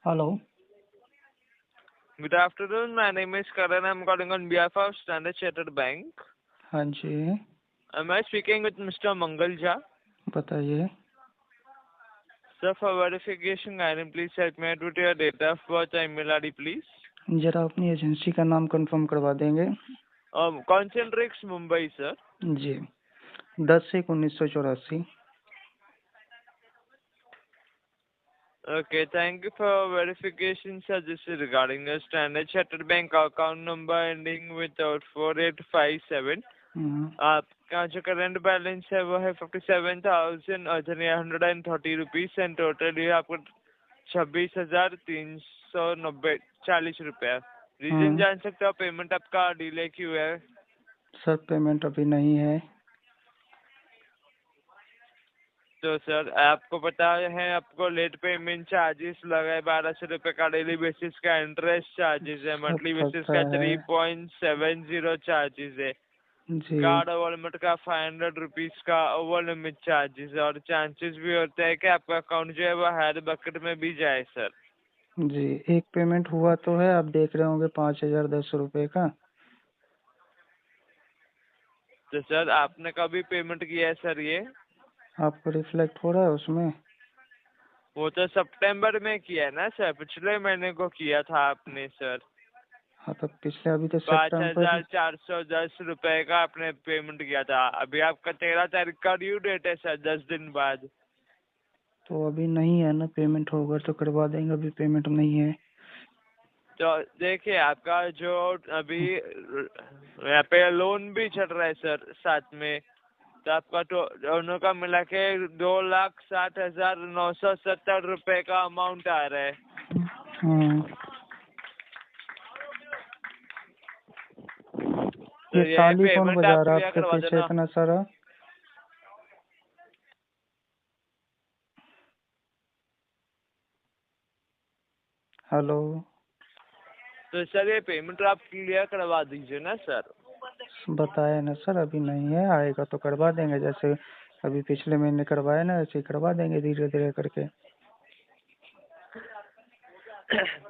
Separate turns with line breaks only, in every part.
Hello.
Good afternoon. My name is Karan. I'm calling on behalf of Standard Chartered Bank.
हाँ जी,
Am I speaking with Mr. Mangal Jha?
बताइए।
Sir, for verification, kindly please help me out with your date of birth and email ID, please.
जरा अपनी agency का नाम confirm करवा देंगे।
Concentrix Mumbai, sir.
Ji, 10/1/1984।
Okay, thank you for verification, sir. This is regarding the Standard Chartered Bank account number ending with 4857. आपका जो current balance है वो है 57,130 रुपीज एंड टोटल ये आपको 26,340 रुपया। रीजन जान सकते हो पेमेंट आपका डिले क्यों है?
सर पेमेंट अभी नहीं है।
तो सर आपको पता है आपको लेट पेमेंट चार्जेस लगा है 1200 रुपये का, डेली बेसिस का इंटरेस्ट चार्जेस है, मंथली बेसिस का 3.70 चार्जेस है, कार्ड ओवर लिमिट का 500 रुपीज का ओवर लिमिट चार्जेस है, और चांसेस भी होते हैं कि आपका अकाउंट जो है वो हायर बकेट में भी जाए सर।
जी, एक पेमेंट हुआ तो है, आप देख रहे होंगे 5,010 रुपए का।
तो सर आपने कभी पेमेंट किया है सर? ये
आपको रिफ्लेक्ट हो रहा है उसमें?
वो तो सितंबर में किया है ना सर, पिछले महीने को किया था आपने सर।
हाँ तो पिछले अभी तो
5,410 रुपए का आपने पेमेंट किया था। अभी आपका 13 तारीख का ड्यू डेट है सर, 10 दिन बाद।
तो अभी नहीं है ना, पेमेंट होगा तो करवा देंगे, अभी पेमेंट नहीं है।
तो देखिए आपका जो अभी यहाँ पे लोन भी चल रहा है सर साथ में, तो आपका दोनों का मिला के 2,60,970 रुपए का अमाउंट आ रहा है। तो
ये ताली कौन बजा रहा है आपके पीछे इतना सारा? हेलो।
तो सर ये पेमेंट आप क्लियर करवा दीजिए ना सर।
बताया ना सर, अभी नहीं है, आएगा तो करवा देंगे, जैसे अभी पिछले महीने करवाया ना वैसे ही करवा देंगे धीरे धीरे करके।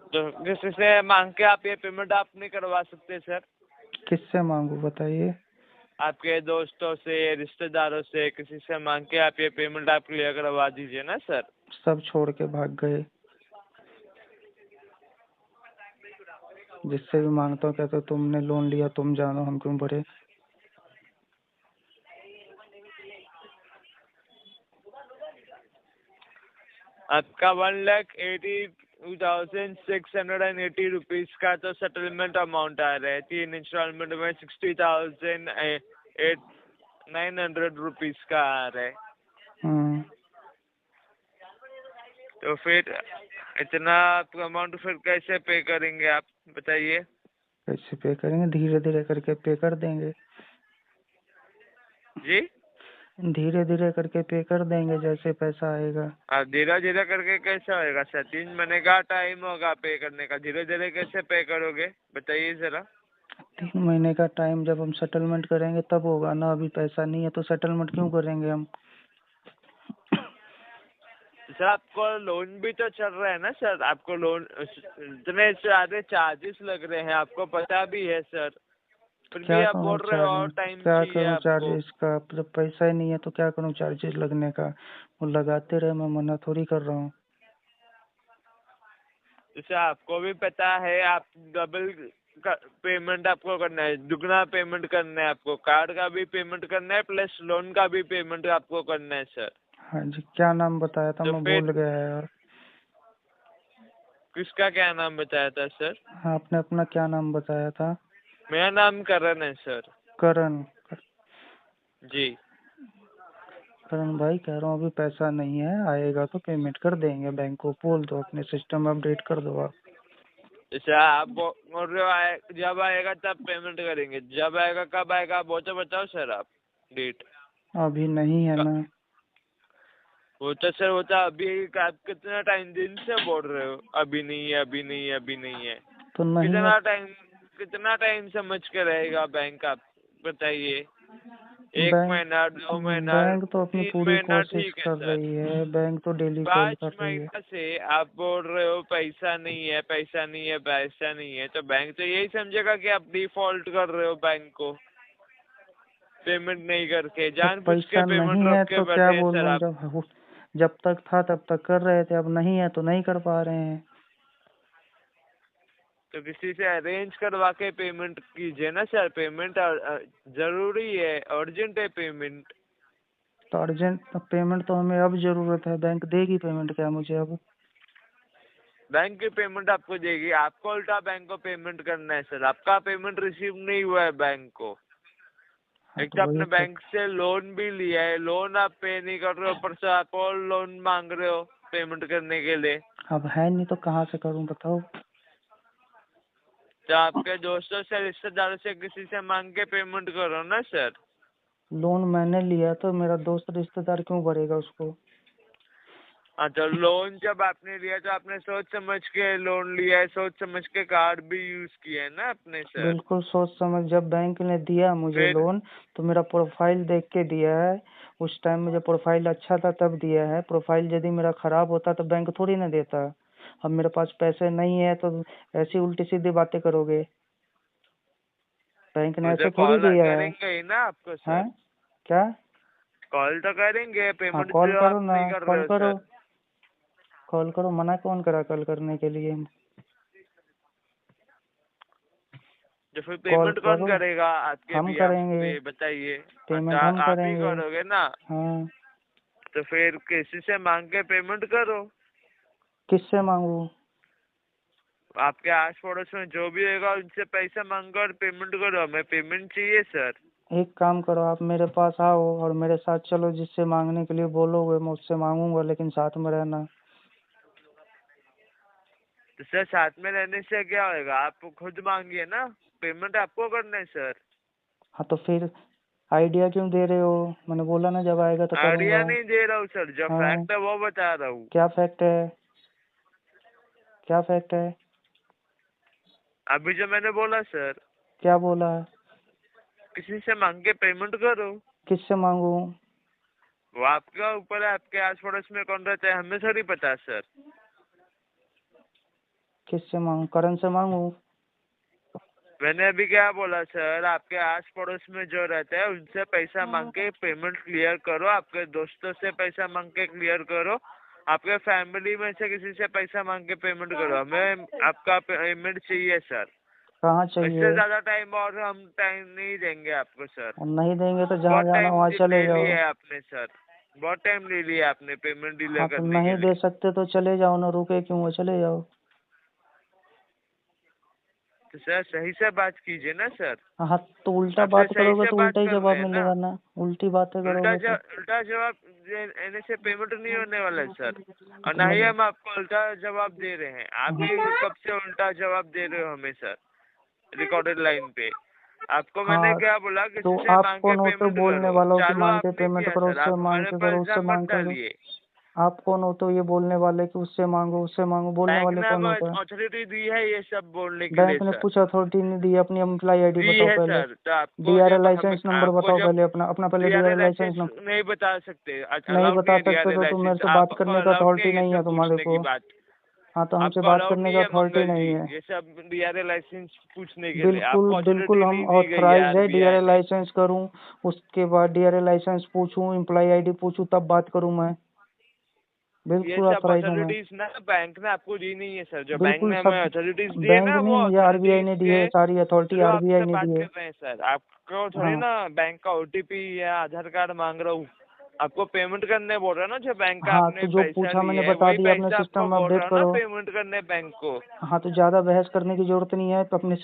तो किससे मांग के आप ये पेमेंट आप नहीं करवा सकते सर?
किससे मांगू बताइए?
आपके दोस्तों से, रिश्तेदारों से, किसी से मांग के आप ये पेमेंट आप क्लियर करवा दीजिए ना सर।
सब छोड़ के भाग गए। जिससे भी मांगता हूँ कहते तुमने लोन लिया, तुम जानो, हम क्यों भरे।
आपका 1,82,680 रुपीज का तो सेटलमेंट अमाउंट आ रहा है, 3 इंस्टॉलमेंट में 60,900 रुपीज का आ रहा है। तो फिर इतना अमाउंट फिर कैसे पे करेंगे आप बताइए?
कैसे पे करेंगे? धीरे धीरे करके पे कर देंगे।
जी,
धीरे धीरे करके पे कर देंगे जैसे पैसा आएगा।
आप धीरे धीरे करके कैसे होएगा सर? 3 महीने का टाइम होगा पे करने का, धीरे धीरे कैसे पे करोगे बताइए जरा।
3 महीने का टाइम जब हम सेटलमेंट करेंगे तब होगा ना, अभी पैसा नहीं है तो सेटलमेंट क्यों करेंगे हम?
सर आपको लोन भी तो चल रहा है ना सर, आपको लोन इतने सारे चार्जेस लग रहे हैं, आपको पता भी है सर, फिर भी आप बोल रहे हो और टाइम चाहिए आपको।
चार्जेस का जब पैसा ही नहीं है तो क्या करूँ चार्जेस लगने का? वो लगाते रहे, मैं मना थोड़ी कर रहा हूँ।
जैसे आपको भी पता है आप डबल पेमेंट आपको करना है, दुगना पेमेंट करना है आपको, कार्ड का भी पेमेंट करना है प्लस लोन का भी पेमेंट आपको करना है सर।
हाँ जी, क्या नाम बताया था? तो मैं भूल गया यार।
किसका क्या नाम बताया था सर?
हाँ, आपने अपना क्या नाम बताया था?
मेरा नाम करण है सर।
करण
जी।
करण भाई कह रहा हूँ अभी पैसा नहीं है, आएगा तो पेमेंट कर देंगे। बैंक को बोल दो, अपने सिस्टम अपडेट कर दो आप।
जैसे आप बोल रहे हो जब आएगा तब पेमेंट करेंगे, जब आएगा कब आएगा वो तो बताओ सर आप डेट।
अभी नहीं है ना।
वो तो सर वो तो अभी आप कितना टाइम दिन से बोल रहे हो अभी नहीं है, अभी नहीं है, अभी नहीं है।
तो नहीं
कितना टाइम समझ के रहेगा बैंक आप बताइए? एक
बैंक
महीना, 2 महीना,
बैंक तो अपनी
3
पूरी
महीना
कोशिश
ठीक है
कर
सर।
रही है, बैंक तो डेली कॉल
5
कर रही है।
महीना से आप बोल रहे हो पैसा नहीं है, पैसा नहीं है, पैसा नहीं है, तो बैंक तो यही समझेगा कि आप डिफॉल्ट कर रहे हो बैंक को, पेमेंट नहीं करके,
तो
जानबूझ के
पैसा
पेमेंट
नहीं
रोक
है
के
तो क्या
बैठे हैं सर
बोलूं,
आप।
जब तक था तब तक कर रहे थे, अब नहीं है तो नहीं कर पा रहे हैं।
तो किसी से अरेंज करवा के पेमेंट कीजिए ना सर, पेमेंट जरूरी है, अर्जेंट है पेमेंट।
तो अर्जेंट पेमेंट तो हमें अब जरूरत है, बैंक देगी पेमेंट क्या मुझे अब?
बैंक की पेमेंट आपको देगी, आपको उल्टा बैंक को पेमेंट करना है सर, आपका पेमेंट रिसीव नहीं हुआ है बैंक को।
हाँ
एक
तो
तो
वही
आपने
तो।
बैंक से लोन भी लिया है, लोन आप पे नहीं कर रहे हो, ऊपर से आप और लोन मांग रहे हो पेमेंट करने के लिए।
अब है नहीं तो कहाँ से करूं बताओ?
तो आपके दोस्तों से, रिश्तेदारों से, किसी से मांग के पेमेंट करो ना सर।
लोन मैंने लिया तो मेरा दोस्त रिश्तेदार क्यों भरेगा उसको?
हाँ, तो लोन जब आपने लिया तो आपने सोच समझ के लोन लिया है, सोच समझ के कार्ड भी यूज किया है ना आपने सर।
बिल्कुल सोच समझ, जब बैंक ने दिया मुझे
फिर
लोन तो मेरा प्रोफाइल देख के दिया है। उस टाइम मुझे प्रोफाइल अच्छा था तब दिया है, प्रोफाइल यदि मेरा खराब होता तो बैंक थोड़ी ना देता। अब मेरे पास पैसे नहीं है तो ऐसी उल्टी सीधी बातें करोगे? बैंक ने
मुझे
ऐसे थोड़ी
कॉल
दिया है।
करेंगे ही ना आपको
हैं?
सर,
क्या?
कॉल तो करेंगे,
हाँ
पेमेंट
कॉल
जो आप
करो ना,
नहीं कर रहे
कॉल
हो
करो।
सर।
कॉल करो, मना कौन करा कॉल करने के लिए?
तो फिर
कॉल
पेमेंट कौन
करो,
करेगा आपके
हम
बिहाफ
करेंगे।
पे, बताइए। अच्छा,
पेमेंट हम
आप ही
करेंगे।
करोगे ना?
हाँ।
तो फिर किसी से मांग के पेमेंट करो।
किससे मांगू?
आपके आस पड़ोस में जो भी होगा उनसे पैसा मांगो और पेमेंट करो, हमें पेमेंट चाहिए सर।
एक काम करो, आप मेरे पास आओ और मेरे साथ चलो, जिससे मांगने के लिए बोलोगे मैं उससे मांगूंगा, लेकिन साथ में रहना।
तो सर साथ में रहने से क्या होएगा, आप खुद मांगिए ना, पेमेंट आपको करना है सर।
हाँ तो फिर आइडिया क्यों दे रहे हो? मैंने बोला ना जब आएगा तो
आइडिया
करूंगा।
नहीं दे रहा हूँ सर, जो
हाँ।
फैक्ट है वो बता रहा हूँ।
क्या फैक्ट है? क्या फैक्ट है?
अभी जो मैंने बोला सर,
क्या बोला?
किसी से मांग के पेमेंट करो।
किससे मांगू?
वो आपके ऊपर है, आपके आस पड़ोस में कौन रहता है हमें थोड़ी पता सर।
किससे मांगू? करण से मांगू?
मैंने अभी क्या बोला सर, आपके आस पड़ोस में जो रहते हैं उनसे पैसा मांग के पेमेंट क्लियर करो, आपके दोस्तों से पैसा मांग के क्लियर करो, आपके फैमिली में से किसी से पैसा मांग के पेमेंट करो, हमें आपका पेमेंट चाहिए सर।
कहाँ
इससे
चाहिए?
ज्यादा टाइम और हम टाइम नहीं देंगे आपको सर।
और नहीं देंगे तो जहाँ
बहुत
जाना
टाइम
वहाँ चले
ले
जाओ।
लिया है आपने सर, बहुत टाइम ले लिया आपने पेमेंट डिले
हाँ तो
करने के
नहीं दे
लिए।
सकते तो चले जाओ ना, रुके क्यों हो, चले जाओ।
तो सर सही से बात कीजिए ना सर,
हाँ तो उल्टा
आपसे
बात
सही
करोगे
से
तो
बात
उल्टा ही
कर
जवाब
रहे हैं ना।
मिलेगा ना, उल्टी बातें करोगे तो।
उल्टा जवाब देने से पेमेंट नहीं होने वाला है सर, और
तो
ना ही
मैं
हम आपको उल्टा जवाब दे रहे हैं, आप ही कब से उल्टा जवाब दे रहे हो हमें सर, रिकॉर्डेड लाइन पे। आपको मैंने
हाँ
क्या बोला,
तो
किसी से
आप
मांग के
कौन होते हो
पेमेंट
बोलने
करो,
वालों कि
चालू
मांग के
आपने
पेमेंट
किया
करो,
सर,
उससे
आप
मांग
हमारे
के
पर
करो, उससे
इल्जाम मत
मांग के करो?
डालिए।
आप कौन होते हो ये बोलने वाले कि उससे मांगो उससे मांगो, बोलने
बैंक
वाले
ने
कौन
अब
होते हैं?
अथॉरिटी दी है ये सब बोलने के लिए
बैंक ने
सर।
कुछ अथॉरिटी नहीं दी, अपनी एम्प्लॉय आईडी
दी
बताओ
है
पहले।
सर, तो आपको
डीआरएल
जब हमें,
लाइसेंस नंबर
आपको
बताओ
जब
पहले, अपना अपना पहले
DRA
DRL licence
licence
number.
नहीं बता सकते,
नहीं
अलाउड नहीं
बता
है
सकते
डीआरए
तो मेरे
लाइसेंस,
से बात
आपको
करने का
अलाउड नहीं
अथॉरिटी
है ये
नहीं है
सब
तुम्हारे
पूछने की
को।
बात।
हाँ तो हमसे
आपको
बात
अलाउड
करने
नहीं
का
है
अथॉरिटी
मंगल जी
नहीं है।
ये सब डीआरए लाइसेंस पूछने के लिए,
बिल्कुल
आपको
बिल्कुल,
अथॉरिटी
हम
नहीं दी गई है
ऑथराइज है
आरबीआई
डीआरएल
ने।
लाइसेंस करूं, उसके बाद डीआरएल लाइसेंस पूछूं, एम्प्लॉय आईडी पूछूं, तब बात करूं मैं।
ये
बिल्कुल
सब
ऑथराइज हूँ मैं।
अथॉरिटीज ना बैंक ने आपको दी नहीं है सर, जो बैंक
बिल्कुल
ने हमें
सब।
अथॉरिटीज दी है
बैंक
ना,
नहीं,
वो
मुझे आरबीआई
अथॉरिटीज
ने दी
के
है, सारी अथॉरिटी
थ्रू
आरबीआई
आपसे
ने
बात
दी है।
कर रहे हैं सर, आपको थोड़ी
हाँ
ना बैंक का ओटीपी या आधार कार्ड मांग रहा हूँ, आपको पेमेंट करने बोल रहा है ना, जो बैंक का
हाँ
आपने
तो जो
पैसा
पूछा मैंने
लिया है
बता
वही
दिया, अपने
पैसा
सिस्टम
आपको
में
बोल
अपडेट
रहा है ना
करो।
पेमेंट करने बैंक को।
हाँ तो ज़्यादा बहस करने की जरूरत नहीं है, तो अपने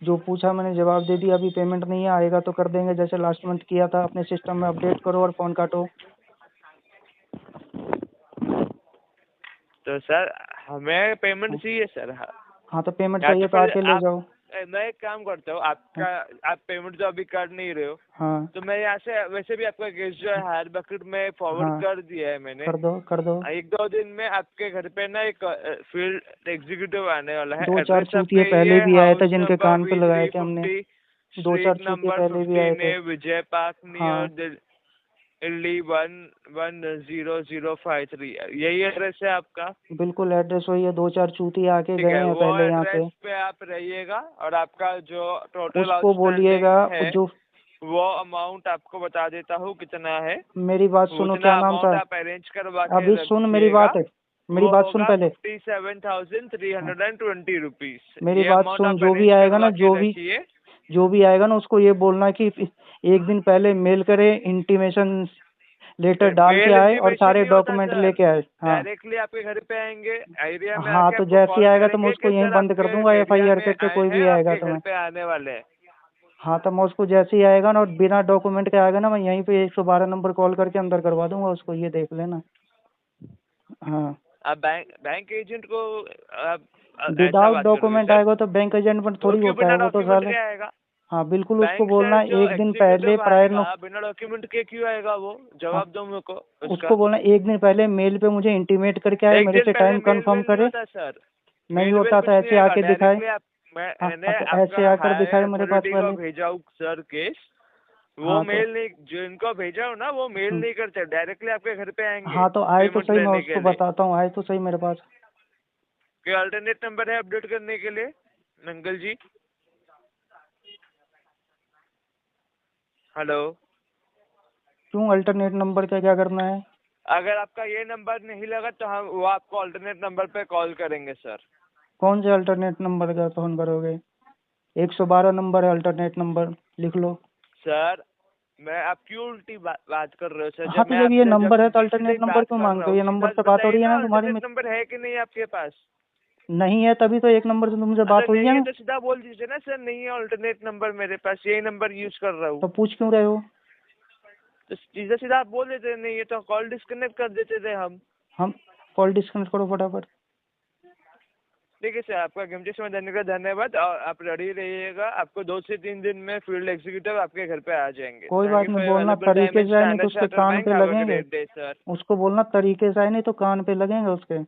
जो पूछा मैंने जवाब दे दिया। अभी पेमेंट नहीं आएगा तो कर देंगे, जैसे लास्ट मंथ किया था। अपने सिस्टम में अपडेट करो और फ़ोन काटो।
तो सर हमें पेमेंट चाहिए सर।
हाँ तो पेमेंट
या तो
चाहिए तो
फिर
आके ले
आप,
जाओ।
मैं एक काम करता हूँ, आपका आप पेमेंट तो अभी कर नहीं रहे हो,
हाँ
तो मैं यहाँ से वैसे भी आपका केस जो है हायर बकेट में फॉरवर्ड
हाँ,
कर दिया है मैंने।
कर दो कर दो।
1-2 दिन में आपके घर पे ना एक फील्ड एग्जीक्यूटिव आने वाला है,
2-4
एड्रेस आपका
चूतिए
ये
पहले
है,
भी आए थे
हाउस
जिनके
नंबर
कान पे लगाए थे हमने।
V350।
दो चार
स्ट्रीट
चूतिया
नंबर
पहले भी आए
15
थे।
है, विजय पार्क
हाँ
नियर दिल्ली 110053। यही एड्रेस है आपका?
बिल्कुल एड्रेस वही है, दो चार चूतिया आके
ठीक
गए
है,
हैं
वो
पहले यहाँ
एड्रेस
पे।
पे आप रहिएगा और आपका जो टोटल
उसको
आउटस्टैंडिंग
बोलिएगा
है
जो,
वो अमाउंट आपको बता देता हूँ कितना है।
मेरी बात सुनो,
उतना
क्या नाम
अमाउंट
था?
आप अरेंज करवा के
अभी सुन मेरी
रखिएगा।
बात है, मेरी
वो
बात सुन
होगा
पहले।
57,320 रुपीज।
मेरी
ये
बात
अमाउंट
सुन,
आप
जो भी
अरेंज
आएगा
करवा
ना,
के रखिए।
जो भी आएगा ना, उसको ये बोलना कि एक दिन पहले मेल करे, इंटीमेशन लेटर डाल के
मेल
आए और
इंटीमेशन
सारे
नहीं होता
डॉक्यूमेंट
सर,
लेके आए। हाँ
डायरेक्टली आपके घर पे आएंगे, एरिया में
हाँ,
आके
तो
आपको
जैसे ही
कॉल
आएगा तो मैं
करेंगे
उसको
कि
यहीं
सर
बंद कर
आपके
दूंगा
एरिया
FIR
में
करके,
आए
कोई
हैं,
भी आएगा
आपके
तो
घर
मैं।
पे आने वाले हैं।
हाँ तो मैं उसको जैसे ही आएगा ना और बिना डॉक्यूमेंट के आएगा ना, मैं यहीं पे 112 नंबर कॉल करके अंदर करवा दूंगा उसको, ये देख लेना। हाँ
आप बैंक एजेंट को आप ऐसा
विदाउट
बात करोगे
डॉक्यूमेंट
सर?
आएगा तो बैंक एजेंट पर
वो
थोड़ी
क्यों
होता
बिना
है, वो तो
डॉक्यूमेंट
साले।
के आएगा?
हाँ बिल्कुल, उसको
बैंक से
बोलना
जो
एक दिन पहले
एग्जीक्यूटिव
प्रायर
आएगा
नो।
बिना डॉक्यूमेंट के क्यों आएगा वो?
हाँ,
जवाब दो मेरे को उसका।
उसको बोलना एक दिन पहले मेल पे मुझे इंटीमेट करके आए,
एक
मेरे
दिन
से
पहले
टाइम
मेल
कंफर्म
वेल नहीं
करे।
होता सर,
नहीं
मेल वेल
होता तो
कुछ नहीं
ऐसे
आएगा,
आके दिखाए।
डायरेक्टली आप
हाँ
मैंने
तो ऐसे
आपका
आकर
हायर
दिखाए मेरे पास
अथॉरिटी को
पहले।
भेजा हूँ सर केस। वो
हाँ तो,
मेल नहीं, जो इनको भेजा हो ना वो मेल नहीं करते, डायरेक्टली आपके घर पे आएंगे
हाँ तो आए तो
पेमेंट
सही, मैं
लेने के
उसको
लिए।
बताता हूँ, आए तो सही मेरे पास।
कोई अल्टरनेट नंबर है अपडेट करने के लिए अंकल जी? हेलो,
क्यों अल्टरनेट नंबर क्या करना है?
अगर आपका ये नंबर नहीं लगा तो हम वो आपको अल्टरनेट नंबर पे कॉल करेंगे सर।
कौन से अल्टरनेट नंबर का फोन करोगे? 112 नंबर है अल्टरनेट नंबर, लिख लो।
सर मैं आप क्यों उल्टी बात कर रहे हो सर?
हाँ
जब
तो
मैं
जब ये
आपसे जब
नंबर है तो
सीधी सीधी
अल्टरनेट नंबर
बात
क्यों
कर रहा
मांगते हो?
हूँ,
ये
सीधा
नंबर से बात हो
बताइए
रही है
ना,
ना तुम्हारी
अल्टरनेट नंबर है कि नहीं आपके पास?
नहीं है तभी तो एक नंबर से तुमसे बात
अगर
हुई
नहीं
है
है
ना।
तो सीधा बोल दीजिए ना सर, नहीं है अल्टरनेट नंबर मेरे पास, यही नंबर यूज कर रहा हूँ।
तो पूछ क्यों रहे हो?
तो सीधा सीधा आप बोल देते नहीं है तो कॉल डिस्कनेक्ट कर देते थे
हम कॉल डिस्कनेक्ट करो फटाफट।
ठीक है सर, आपका कीमती समय देने का धन्यवाद। और आप रेडी रहिएगा, आपको 2 से 3 दिन में फील्ड एग्जीक्यूटिव आपके घर पे आ जाएंगे।
कोई
थैंक
बात
यू
नहीं,
फॉर
बोलना
अवेलेबल टाइम
तरीके
इन
से आए, नहीं तो
स्टैंडर्ड
उसके
चार्टर्ड
कान
बैंक।
पे
हैव अ
लगेंगे।
Great day sir.
उसको बोलना तरीके से आए, नहीं तो कान पे लगेंगे उसके।